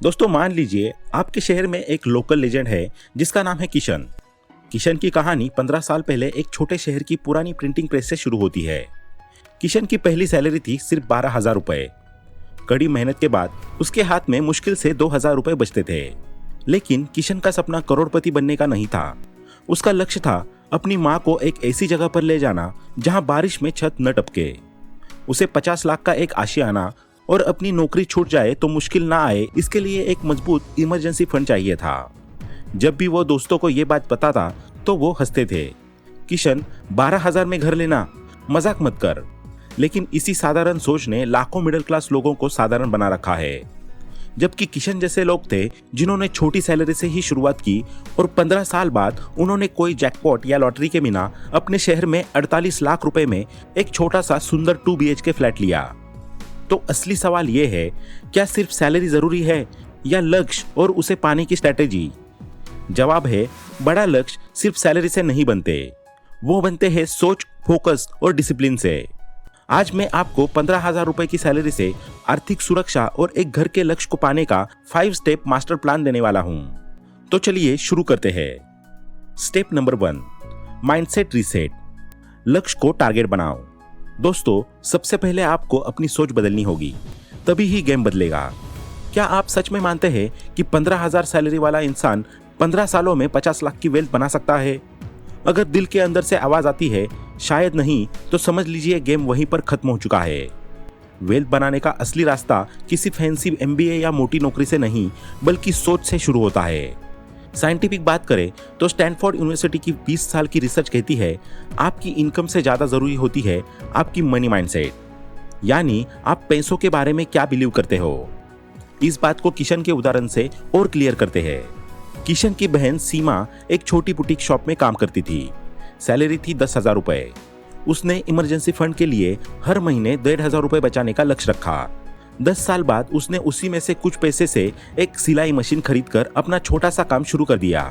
दोस्तों मान लीजिए आपके शहर में एक लोकल लेजेंड है जिसका नाम है किशन। किशन की कहानी 15 साल पहले एक छोटे शहर की पुरानी प्रिंटिंग प्रेस से शुरू होती है। किशन की पहली सैलरी थी सिर्फ 12,000 रुपए। कड़ी मेहनत के बाद उसके हाथ में मुश्किल से 2,000 रुपए बचते थे। लेकिन किशन का सपना करोड़पति बनने का नहीं था। उसका लक्ष्य था अपनी माँ को एक ऐसी जगह पर ले जाना जहाँ बारिश में छत न टपके। उसे 50 लाख का एक आशियाना और अपनी नौकरी छूट जाए तो मुश्किल ना आए, इसके लिए एक मजबूत इमरजेंसी फंड चाहिए था। जब भी वो दोस्तों को ये बात बताता तो वो हंसते थे। किशन 12,000 में घर लेना, मजाक मत कर। लेकिन इसी साधारण सोच ने लाखों मिडिल क्लास लोगों को साधारण बना रखा है। जबकि किशन जैसे लोग थे जिन्होंने छोटी सैलरी से ही शुरुआत की और 15 साल बाद उन्होंने कोई जैकपॉट या लॉटरी के बिना अपने शहर में 48 लाख रुपए में एक छोटा सा सुंदर 2 BHK फ्लैट लिया। तो असली सवाल ये है, क्या सिर्फ सैलरी जरूरी है या लक्ष्य और उसे पाने की स्ट्रैटेजी? जवाब है, बड़ा लक्ष्य सिर्फ सैलरी से नहीं बनते, वो बनते हैं सोच, फोकस और डिसिप्लिन से। आज मैं आपको 15,000 रुपए की सैलरी से आर्थिक सुरक्षा और एक घर के लक्ष्य को पाने का 5 स्टेप मास्टर प्लान देने वाला हूं। तो चलिए शुरू करते हैं। Step number 1, mindset reset. लक्ष्य को टारगेट बनाओ। दोस्तों, सबसे पहले आपको अपनी सोच बदलनी होगी, तभी ही गेम बदलेगा। क्या आप सच में मानते हैं कि 15,000 सैलरी वाला इंसान 15 सालों में 50 लाख की वेल्थ बना सकता है? अगर दिल के अंदर से आवाज आती है शायद नहीं, तो समझ लीजिए गेम वहीं पर खत्म हो चुका है। वेल्थ बनाने का असली रास्ता किसी फैंसी MBA या मोटी नौकरी से नहीं, बल्कि सोच से शुरू होता है। साइंटिफिक बात करें तो स्टैनफोर्ड यूनिवर्सिटी की 20 साल की रिसर्च कहती है आपकी इनकम से ज्यादा जरूरी होती है आपकी मनी माइंडसेट, यानी आप पैसों के बारे में क्या बिलीव करते हो। इस बात को किशन के उदाहरण से और क्लियर करते हैं। किशन की बहन सीमा एक छोटी बुटीक शॉप में काम करती थी। सैलरी थी 10,000 रुपए। उसने इमरजेंसी फंड के लिए हर महीने 1,500 रुपए बचाने का लक्ष्य रखा। 10 साल बाद उसने उसी में से कुछ पैसे से एक सिलाई मशीन खरीदकर अपना छोटा सा काम शुरू कर दिया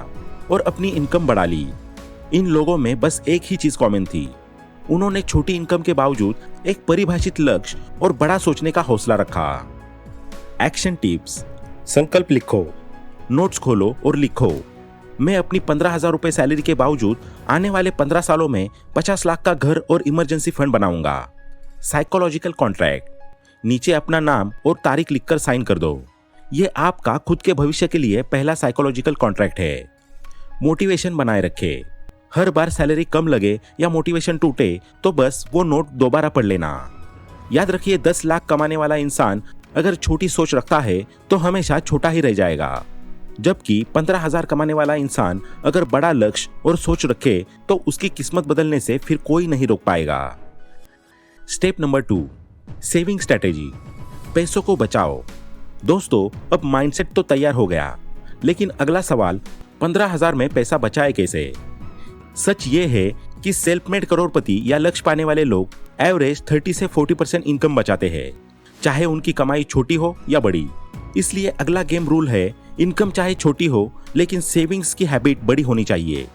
और अपनी इनकम बढ़ा ली। इन लोगों में बस एक ही चीज कॉमन थी, उन्होंने छोटी इनकम के बावजूद एक परिभाषित लक्ष्य और बड़ा सोचने का हौसला रखा। Action tips. संकल्प लिखो, नोट्स खोलो और लिखो, मैं अपनी 15,000 रुपए सैलरी के बावजूद आने वाले 15 सालों में 50 लाख का घर और इमरजेंसी फंड बनाऊंगा। Psychological contract. नीचे अपना नाम और तारीख लिखकर साइन कर दो। यह आपका खुद के भविष्य के लिए पहला साइकोलॉजिकल कॉन्ट्रैक्ट है। मोटिवेशन बनाए रखे। हर बार सैलरी कम लगे या मोटिवेशन टूटे तो बस वो नोट दोबारा पढ़ लेना। याद रखिए, 10 लाख कमाने वाला इंसान अगर छोटी सोच रखता है तो हमेशा छोटा ही रह जाएगा, जबकि 15,000 कमाने वाला इंसान अगर बड़ा लक्ष्य और सोच रखे तो उसकी किस्मत बदलने से फिर कोई नहीं रोक पाएगा। Step number 2, saving strategy. पैसों को बचाओ। दोस्तों, अब माइंडसेट तो तैयार हो गया, लेकिन अगला सवाल 15,000 में पैसा बचाए कैसे? सच ये है कि सेल्फ मेड करोड़पति या लक्ष्य पाने वाले लोग एवरेज 30 से 40% इनकम बचाते हैं, चाहे उनकी कमाई छोटी हो या बड़ी। इसलिए अगला गेम रूल है, इनकम चाहे छोटी हो लेकिन सेविंग्स की हैबिट बड़ी होनी चाहिए।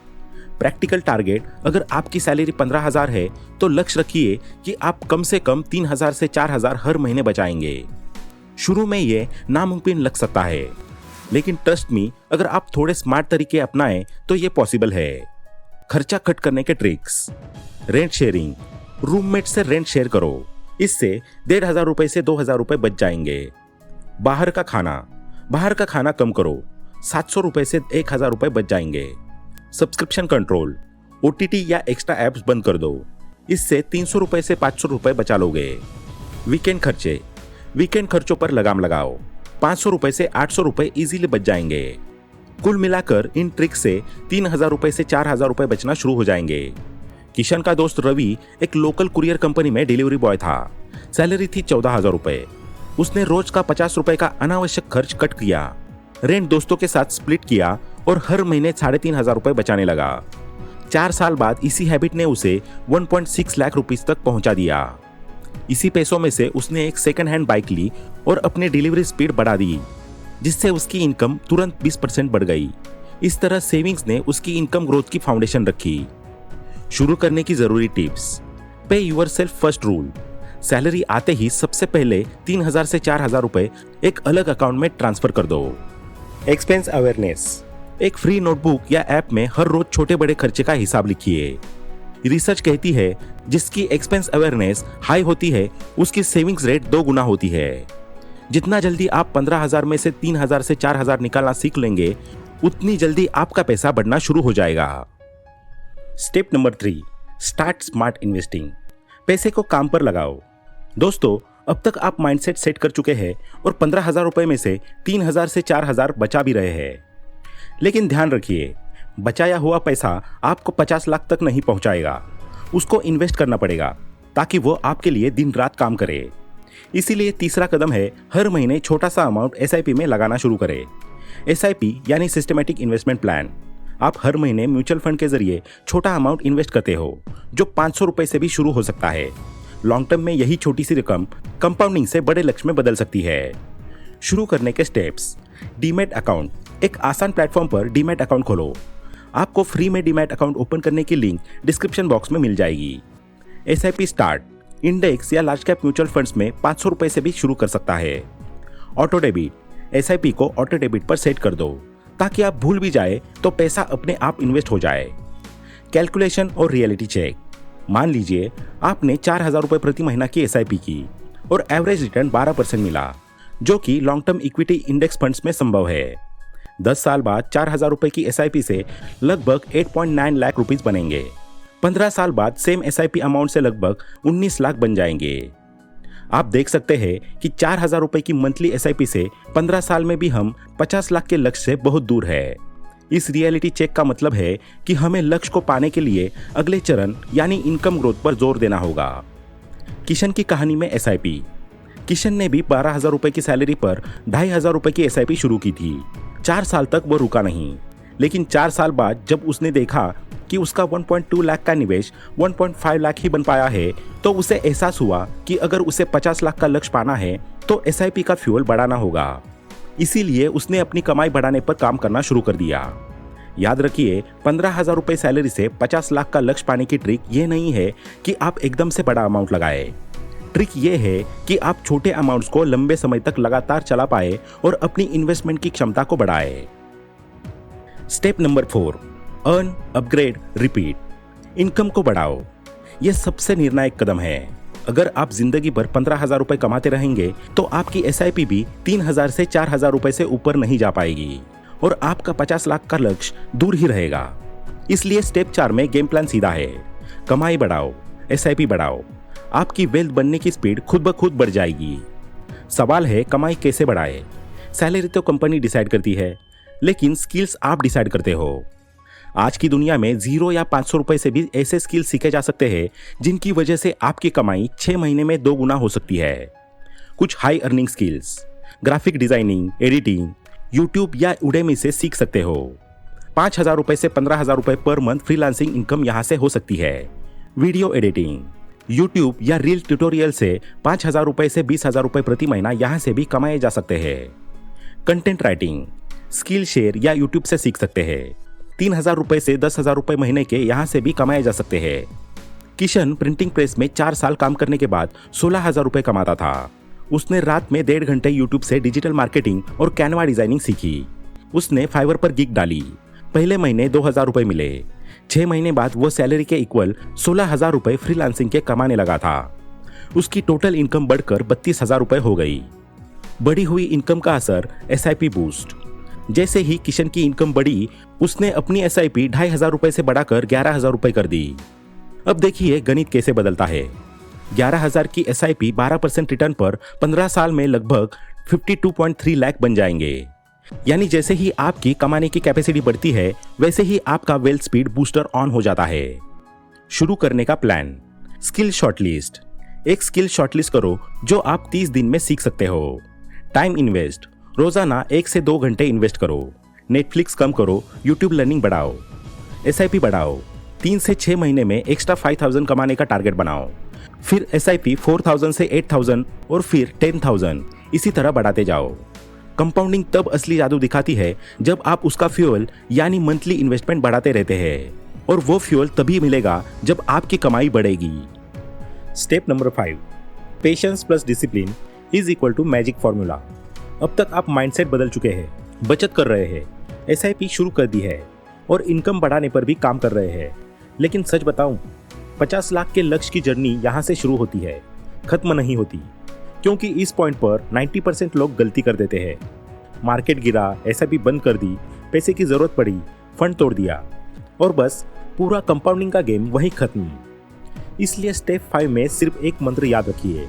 Practical target. अगर आपकी सैलरी 15,000 है तो लक्ष्य रखिए कि आप कम से कम 3,000 से 4,000 हर महीने बचाएंगे। शुरू में ये नामुमकिन लग सकता है, लेकिन ट्रस्ट मी, अगर आप थोड़े स्मार्ट तरीके अपनाएं तो ये पॉसिबल है। खर्चा कट करने के ट्रिक्स। Rent sharing. रूममेट से रेंट शेयर करो, इससे 1,500 रुपए से 2,000 रुपए बच जाएंगे। बाहर का खाना कम करो, 700 रुपए से 1,000 रुपए बच जाएंगे। Subscription control. OTT या एक्स्ट्रा एप्स बंद कर दो, इससे 300 रुपए से 500 रुपए बचा लोगे। वीकेंड खर्चे। वीकेंड खर्चों पर लगाम लगाओ, 500 रुपए से 800 रुपए इजीली बच जाएंगे। कुल मिलाकर इन ट्रिक से 3,000 रुपए से 4,000 रुपए बचना शुरू हो जाएंगे। किशन का दोस्त रवि एक लोकल कुरियर कंपनी में डिलीवरी बॉय था। सैलरी थी 14,000 रुपए। उसने रोज का 50 रुपए का अनावश्यक खर्च कट किया, रेंट दोस्तों के साथ स्प्लिट किया और हर महीने 3,500 रुपए बचाने लगा। 4 साल बाद इसी हैबिट ने उसे 1.6 लाख रुपीस तक पहुंचा दिया। इसी पैसों में से उसने एक सेकंड हैंड बाइक ली और अपनी डिलीवरी स्पीड बढ़ा दी, जिससे उसकी इनकम तुरंत 20% बढ़ गई। इस तरह सेविंग्स ने उसकी इनकम ग्रोथ की फाउंडेशन रखी। शुरू करने की जरूरी टिप्स। पे योरसेल्फ फर्स्ट रूल। सैलरी आते ही सबसे पहले 3,000 से 4,000 रुपए एक अलग अकाउंट में ट्रांसफर कर दो। Expense awareness. एक फ्री नोटबुक या ऐप में हर रोज छोटे बड़े खर्चे का हिसाब लिखिए। रिसर्च कहती है जिसकी एक्सपेंस अवेयरनेस हाई होती है उसकी सेविंग्स रेट 2 गुना होती है। जितना जल्दी आप 15,000 में से 3,000 से 4,000 निकालना सीख लेंगे उतनी जल्दी आपका पैसा बढ़ना शुरू हो जाएगा। Step number 3, start smart investing. पैसे को काम पर लगाओ। दोस्तों, अब तक आप माइंडसेट सेट कर चुके हैं और 15,000 रुपए में से 3,000 से 4,000 बचा भी रहे हैं। लेकिन ध्यान रखिए, बचाया हुआ पैसा आपको 50 लाख तक नहीं पहुंचाएगा। उसको इन्वेस्ट करना पड़ेगा ताकि वो आपके लिए दिन रात काम करे। इसीलिए तीसरा कदम है हर महीने छोटा सा अमाउंट SIP में लगाना शुरू करें। SIP यानी सिस्टमैटिक इन्वेस्टमेंट प्लान। आप हर महीने म्यूचुअल फंड के जरिए छोटा अमाउंट इन्वेस्ट करते हो जो 500 रुपए से भी शुरू हो सकता है। लॉन्ग टर्म में यही छोटी सी रकम कंपाउंडिंग से बड़े लक्ष्य में बदल सकती है। शुरू करने के स्टेप्स। Demat account. एक आसान प्लेटफॉर्म पर डीमैट अकाउंट खोलो। आपको फ्री में डीमैट अकाउंट ओपन करने की लिंक डिस्क्रिप्शन बॉक्स में मिल जाएगी। SIP start. इंडेक्स या लार्ज कैप म्यूचुअल फंड्स में 500 रुपए से भी शुरू कर सकता है। Auto debit. SIP को ऑटो डेबिट पर सेट कर दो ताकि आप भूल भी जाए तो पैसा अपने आप इन्वेस्ट हो जाए। कैलकुलेशन और रियलिटी चेक। मान लीजिए आपने 4,000 रुपए प्रति महीना की SIP की और एवरेज रिटर्न 12% मिला, जो कि long term equity index funds में संभव है। 10 साल बाद 4,000 रुपए की SIP से लगभग 8.9 लाख रुपीस बनेंगे। 15 साल बाद सेम SIP अमाउंट से लगभग 19 लाख बन जाएंगे। आप देख सकते हैं कि 4,000 रुपए की मंथली SIP से 15 साल में भी हम 50 लाख के लक्ष्य से बहुत दूर है। इस रियलिटी चेक का मतलब है कि हमें लक्ष्य को पाने के लिए अगले चरण यानी इनकम ग्रोथ पर जोर देना होगा। किशन की कहानी में SIP। किशन ने भी 12,000 रुपए की सैलरी पर 2,500 रुपए की SIP शुरू की थी। 4 साल तक वो रुका नहीं, लेकिन 4 साल बाद जब उसने देखा कि उसका 1.2 लाख का निवेश 1.5 लाख ही बन पाया है तो उसे एहसास हुआ कि अगर उसे 50 लाख का लक्ष्य पाना है तो SIP का फ्यूल बढ़ाना होगा। इसीलिए उसने अपनी कमाई बढ़ाने पर काम करना शुरू कर दिया। याद रखिए, 15,000 रुपए सैलरी से 50 लाख का लक्ष्य पाने की ट्रिक ये नहीं है कि आप एकदम से बड़ा अमाउंट लगाए। ट्रिक ये है कि आप छोटे अमाउंट्स को लंबे समय तक लगातार चला पाए और अपनी इन्वेस्टमेंट की क्षमता को बढ़ाए। Step number 4, earn, upgrade, repeat. Income को बढ़ाओ। यह सबसे निर्णायक कदम है। अगर आप जिंदगी भर 15,000 रुपए कमाते रहेंगे तो आपकी SIP भी 3,000 से 4,000 रुपए से ऊपर नहीं जा पाएगी और आपका 50 लाख का लक्ष्य दूर ही रहेगा। इसलिए स्टेप 4 में गेम प्लान सीधा है। कमाई बढ़ाओ, SIP बढ़ाओ। आपकी वेल्थ बनने की स्पीड खुद ब खुद बढ़ जाएगी। सवाल है कमाई कैसे बढ़ाए। सैलरी तो कंपनी डिसाइड करती है, लेकिन स्किल्स आप डिसाइड करते हो। आज की दुनिया में 0 या 500 रुपए से भी ऐसे स्किल सीखे जा सकते हैं जिनकी वजह से आपकी कमाई 6 महीने में 2 गुना हो सकती है। कुछ high earning skills, graphic designing, editing, YouTube या उडेमी से सीख सकते हो। 5,000 रुपए से 15,000 रुपए पर मंथ फ्रीलांसिंग इनकम यहां से हो सकती है। वीडियो एडिटिंग, यूट्यूब या रील ट्यूटोरियल से 5,000 रुपए से 20,000 रुपए प्रति महीना यहां से भी कमाए जा सकते हैं। कंटेंट राइटिंग, स्किल शेयर या यूट्यूब से सीख सकते हैं। 3,000 रुपए से 10,000 रुपए महीने के यहां से भी कमाए जा सकते हैं। किशन प्रिंटिंग प्रेस में 4 साल काम करने के बाद 16,000 रुपए कमाता था। उसने रात में 1.5 घंटे यूट्यूब से डिजिटल मार्केटिंग और कैनवा डिजाइनिंग सीखी। उसने फाइवर पर गिग डाली। पहले महीने 2,000 रुपए मिले। 6 महीने बाद वो सैलरी के इक्वल 16,000 रुपए फ्रीलांसिंग के कमाने लगा था। उसकी टोटल इनकम बढ़कर 32,000 रुपए हो गई। बढ़ी हुई इनकम का असर SIP बूस्ट। जैसे ही किशन की इनकम बढ़ी, उसने अपनी SIP 2,500 रुपए से बढ़ाकर 11,000 रुपए कर दी। अब देखिए गणित कैसे बदलता है। 11,000 की SIP 12% रिटर्न पर 15 साल में लगभग 52.3 लाख बन जाएंगे। यानी जैसे ही आपकी कमाने की कैपेसिटी बढ़ती है वैसे ही आपका वेल्थ स्पीड बूस्टर ऑन हो जाता है। शुरू करने का प्लान। Skill shortlist. एक स्किल शॉर्टलिस्ट करो जो आप 30 दिन में सीख सकते हो। Time invest. रोजाना 1 से 2 घंटे इन्वेस्ट करो। नेटफ्लिक्स कम करो, यूट्यूब लर्निंग बढ़ाओ। SIP बढ़ाओ। 3 से 6 महीने में एक्स्ट्रा 5,000 कमाने का टारगेट बनाओ। फिर SIP 4,000 से 8,000 और फिर 10,000, इसी तरह बढ़ाते जाओ। कंपाउंडिंग तब असली जादू दिखाती है जब आप उसका फ्यूल यानी मंथली इन्वेस्टमेंट बढ़ाते रहते हैं, और वो फ्यूल तभी मिलेगा जब आपकी कमाई बढ़ेगी। Step number 5, patience plus discipline is equal to magic formula. अब तक आप माइंडसेट बदल चुके हैं, बचत कर रहे हैं, SIP शुरू कर दी है और इनकम बढ़ाने पर भी काम कर रहे हैं। लेकिन सच बताऊं, 50 लाख के लक्ष्य की जर्नी यहाँ से शुरू होती है, खत्म नहीं होती। क्योंकि इस पॉइंट पर 90% लोग गलती कर देते हैं। मार्केट गिरा, SIP बंद कर दी, पैसे की जरूरत पड़ी, फंड तोड़ दिया और बस पूरा कंपाउंडिंग का गेम वहीं खत्म। इसलिए स्टेप 5 में सिर्फ एक मंत्र याद रखिए,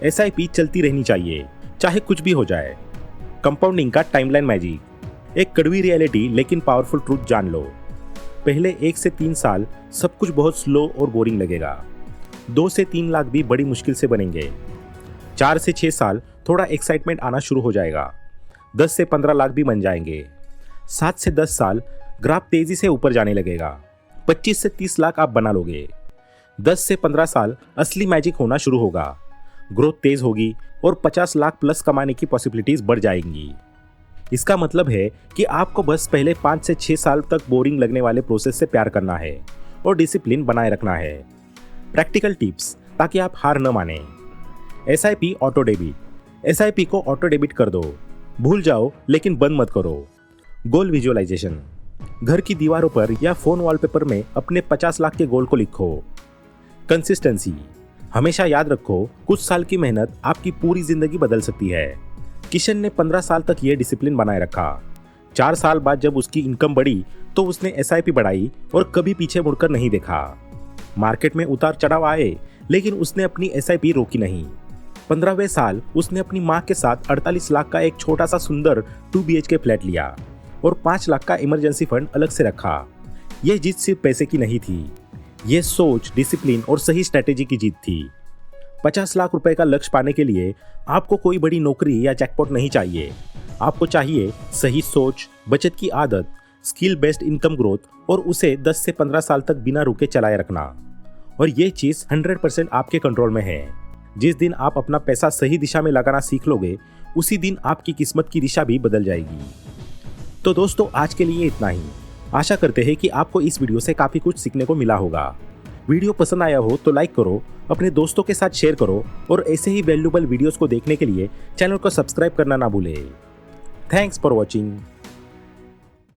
SIP चलती रहनी चाहिए, चाहे कुछ भी हो जाए। कंपाउंडिंग का टाइमलाइन मैजिक, एक कड़वी रियलिटी लेकिन पावरफुल ट्रूथ जान लो। पहले 1 से 3 साल सब कुछ बहुत स्लो और बोरिंग लगेगा। 2 से 3 लाख भी बड़ी मुश्किल से बनेंगे। 4 से 6 साल थोड़ा एक्साइटमेंट आना शुरू हो जाएगा। 10 से 15 लाख भी बन जाएंगे। 7 से 10 साल ग्राफ तेजी से ऊपर जाने लगेगा। 25 से 30 लाख आप बना लोगे। 10 से 15 साल असली मैजिक होना शुरू होगा। ग्रोथ तेज होगी और 50 लाख प्लस कमाने की पॉसिबिलिटीज बढ़ जाएंगी। इसका मतलब है कि आपको बस पहले 5 से 6 साल तक बोरिंग लगने वाले प्रोसेस से प्यार करना है और डिसिप्लिन बनाए रखना है। प्रैक्टिकल टिप्स ताकि आप हार न माने। SIP ऑटो डेबिट, SIP को ऑटो डेबिट कर दो। भूल जाओ लेकिन बंद मत करो। गोल विजुअलाइजेशन, घर की दीवारों पर या फोन वॉलपेपर में अपने 50 लाख के गोल को लिखो। कंसिस्टेंसी, हमेशा याद रखो, कुछ साल की मेहनत आपकी पूरी जिंदगी बदल सकती है। किशन ने 15 साल तक ये डिसिप्लिन बनाए रखा। 4 साल बाद जब उसकी इनकम बढ़ी तो उसने SIP बढ़ाई और कभी पीछे मुड़कर नहीं देखा। मार्केट में उतार चढ़ाव आए लेकिन उसने अपनी SIP रोकी नहीं। 15वें साल उसने अपनी माँ के साथ 48 लाख का एक छोटा सा सुंदर 2 BHK फ्लैट लिया और 5 लाख का इमरजेंसी फंड अलग से रखा। यह जीत सिर्फ पैसे की नहीं थी, यह सोच, डिसिप्लिन और सही स्ट्रेटेजी की जीत थी। 50 लाख रुपए का लक्ष्य पाने के लिए आपको कोई बड़ी नौकरी या जैकपॉट नहीं चाहिए। आपको चाहिए सही सोच, बचत की आदत, स्किल बेस्ड इनकम ग्रोथ और उसे 10 से 15 साल तक बिना रुके चलाए रखना। और ये चीज़ 100% आपके कंट्रोल में है। जिस दिन आप अपना पैसा सही दिशा में लगाना सीख लोगे, उसी दिन आपकी किस्मत की दिशा भी बदल जाएगी। तो दोस्तों, आज के लिए इतना ही। आशा करते हैं कि आपको इस वीडियो से काफ़ी कुछ सीखने को मिला होगा। वीडियो पसंद आया हो तो लाइक करो, अपने दोस्तों के साथ शेयर करो और ऐसे ही वैल्यूएबल वीडियोस को देखने के लिए चैनल को सब्सक्राइब करना ना भूलें। Thanks for watching.